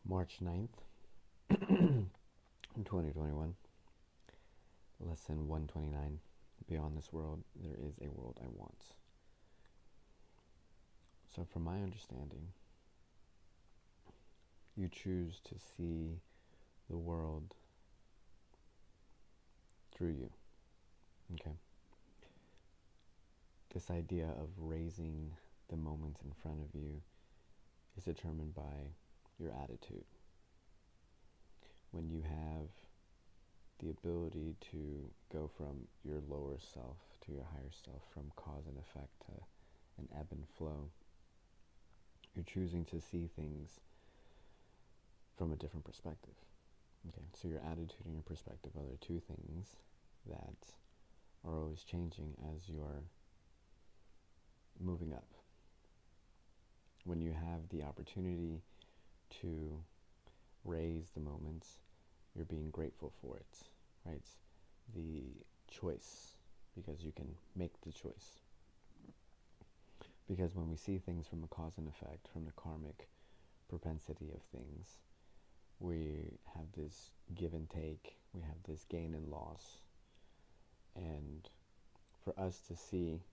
March 9th, 2021, lesson 129. Beyond this world, there is a world I want. So, from my understanding, you choose to see the world through you. Okay? This idea of raising the moments in front of you is determined by your attitude. When you have the ability to go from your lower self to your higher self, from cause and effect to an ebb and flow, you're choosing to see things from a different perspective. Okay, so your attitude and your perspective are the two things that are always changing as you're moving up. When you have the opportunity to raise the moments, you're being grateful for it, right? It's the choice, because you can make the choice. Because when we see things from a cause and effect, from the karmic propensity of things, we have this give and take, we have this gain and loss. And for us to see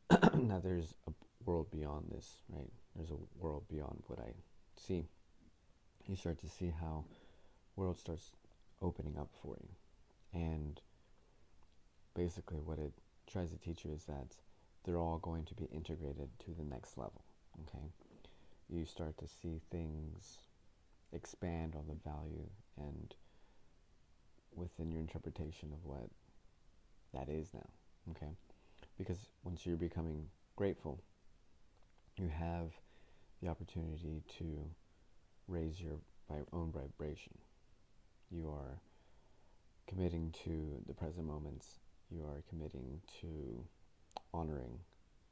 that there's a world beyond this, right? There's a world beyond what I see. You start to see how world starts opening up for you. And basically what it tries to teach you is that they're all going to be integrated to the next level, okay? You start to see things expand on the value and within your interpretation of what that is now, okay? Because once you're becoming grateful, you have the opportunity to raise your own vibration. You are committing to the present moments. You are committing to honoring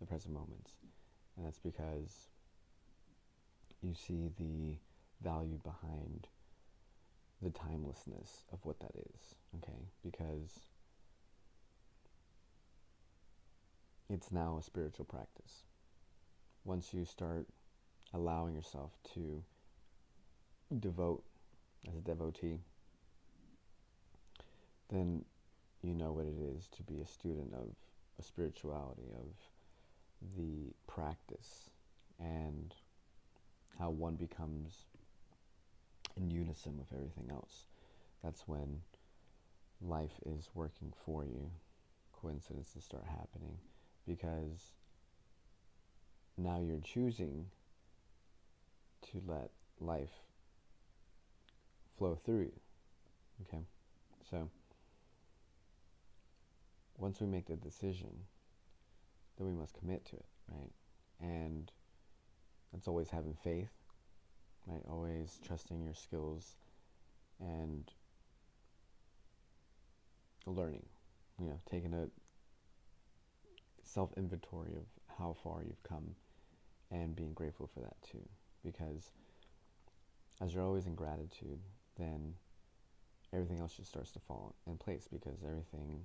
the present moments. And that's because you see the value behind the timelessness of what that is, okay? Because it's now a spiritual practice. Once you start allowing yourself to devote as a devotee, then you know what it is to be a student of a spirituality, of the practice, and how one becomes in unison with everything else. That's when life is working for you. Coincidences start happening because now you're choosing to let life flow through you. Okay? So once we make the decision, then we must commit to it, right? And that's always having faith, right? Always trusting your skills and learning, taking a self-inventory of how far you've come and being grateful for that too. Because as you're always in gratitude, then everything else just starts to fall in place, because everything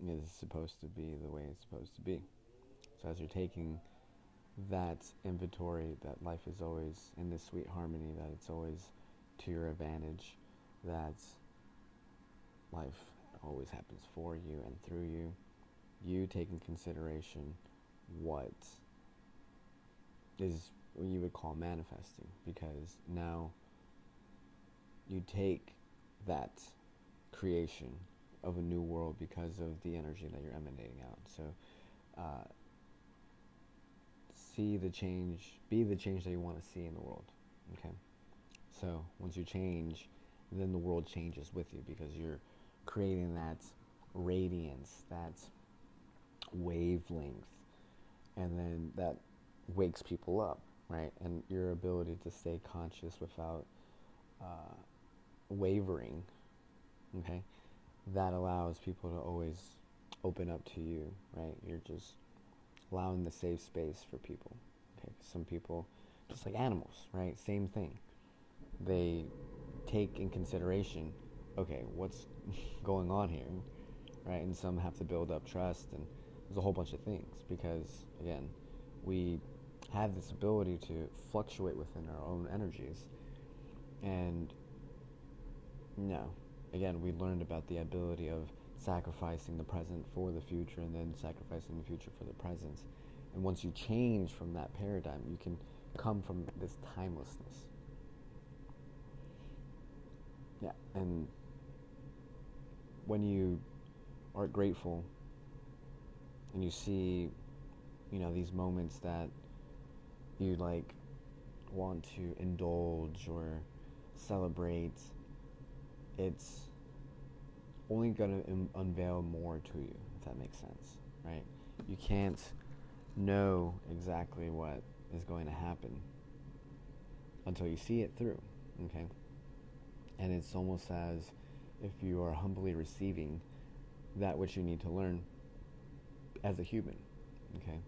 is supposed to be the way it's supposed to be. So as you're taking that inventory, that life is always in this sweet harmony, that it's always to your advantage, that life always happens for you and through you, you take in consideration what is what you would call manifesting, because now you take that creation of a new world because of the energy that you're emanating out. So see the change, be the change that you want to see in the world, okay? So once you change, then the world changes with you, because you're creating that radiance, that wavelength, and then that wakes people up, right? And your ability to stay conscious without wavering, okay? That allows people to always open up to you, right? You're just allowing the safe space for people, okay? Some people, just like animals, right? Same thing. They take in consideration, okay, what's going on here, right? And some have to build up trust, and there's a whole bunch of things, because again, we have this ability to fluctuate within our own energies, And no, again, we learned about the ability of sacrificing the present for the future and then sacrificing the future for the present. And once you change from that paradigm, you can come from this timelessness. Yeah, and when you are grateful and you see, these moments that you like want to indulge or celebrate, it's only going to unveil more to you, if that makes sense, right? You can't know exactly what is going to happen until you see it through, okay? And it's almost as if you are humbly receiving that which you need to learn as a human, okay?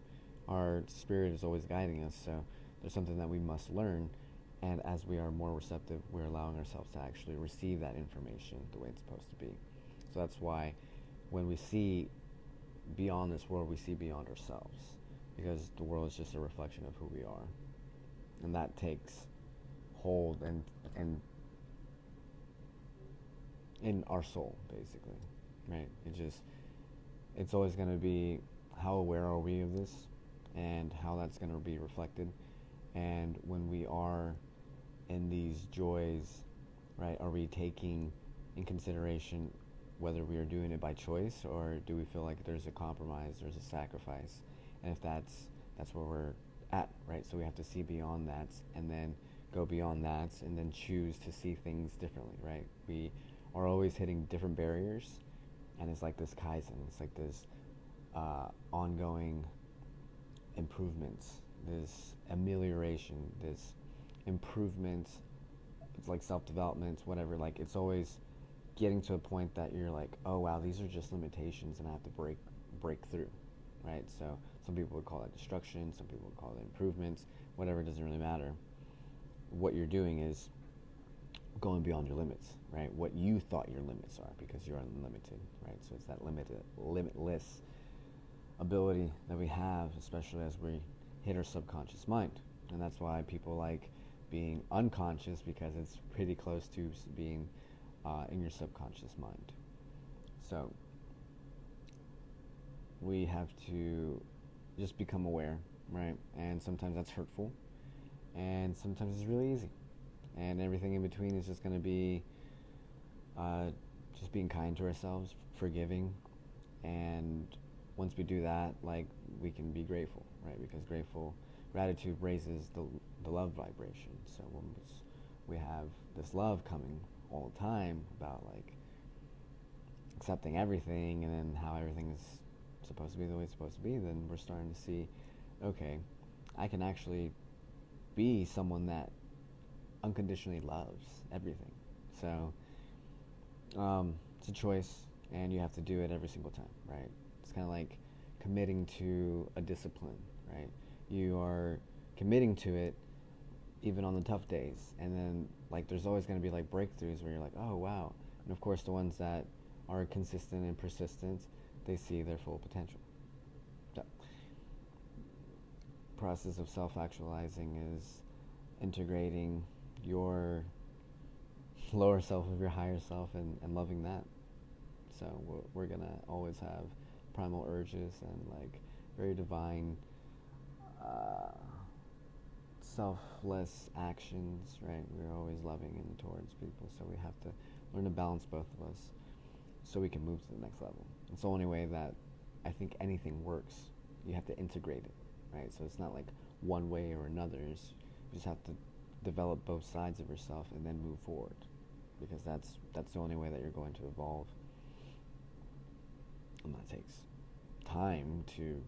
Our spirit is always guiding us, so there's something that we must learn, and as we are more receptive, we're allowing ourselves to actually receive that information the way it's supposed to be. So that's why when we see beyond this world, we see beyond ourselves, because the world is just a reflection of who we are. And that takes hold and in our soul, basically, right? It's always going to be how aware are we of this and how that's going to be reflected. And when we are in these joys, right, are we taking in consideration whether we are doing it by choice, or do we feel like there's a compromise, there's a sacrifice? And if that's where we're at, right? So we have to see beyond that and then go beyond that and then choose to see things differently, right? We are always hitting different barriers, and it's like this Kaizen, it's like this ongoing improvements, this amelioration, this improvement. It's like self-development, whatever. Like, it's always getting to a point that you're like, oh wow, these are just limitations and I have to break through, right? So some people would call that destruction, some people would call it improvements, whatever, it doesn't really matter. What you're doing is going beyond your limits, right? What you thought your limits are, because you're unlimited, right? So it's that limitless ability that we have, especially as we hit our subconscious mind. And that's why people like being unconscious, because it's pretty close to being in your subconscious mind. So we have to just become aware, right? And sometimes that's hurtful, and sometimes it's really easy, and everything in between is just going to be just being kind to ourselves, forgiving, and once we do that, like, we can be grateful, right? Because gratitude raises the love vibration. So when we have this love coming all the time about like accepting everything and then how everything is supposed to be the way it's supposed to be, then we're starting to see, okay, I can actually be someone that unconditionally loves everything. So it's a choice, and you have to do it every single time, right? It's kind of like committing to a discipline, right? You are committing to it even on the tough days, and then like there's always going to be like breakthroughs where you're like, oh wow. And of course the ones that are consistent and persistent, they see their full potential. So process of self-actualizing is integrating your lower self with your higher self and loving that. So we're gonna always have primal urges and like very divine selfless actions, right? We're always loving and towards people, so we have to learn to balance both of us so we can move to the next level. It's the only way that I think anything works. You have to integrate it, right? So it's not like one way or another. You just have to develop both sides of yourself and then move forward, because that's the only way that you're going to evolve. And that takes time to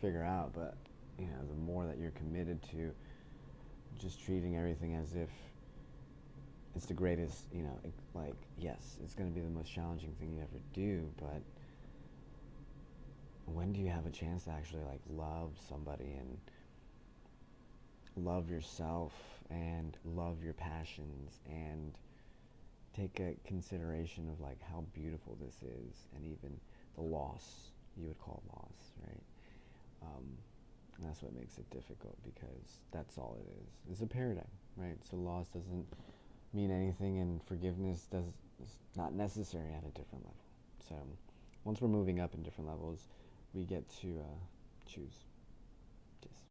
figure out, but the more that you're committed to just treating everything as if it's the greatest, like, yes, it's going to be the most challenging thing you ever do, but when do you have a chance to actually like love somebody and love yourself and love your passions and take a consideration of like how beautiful this is, and even the loss, you would call loss, right? And that's what makes it difficult, because that's all it is. It's a paradigm, right? So loss doesn't mean anything, and forgiveness is not necessary at a different level. So once we're moving up in different levels, we get to choose. Yes.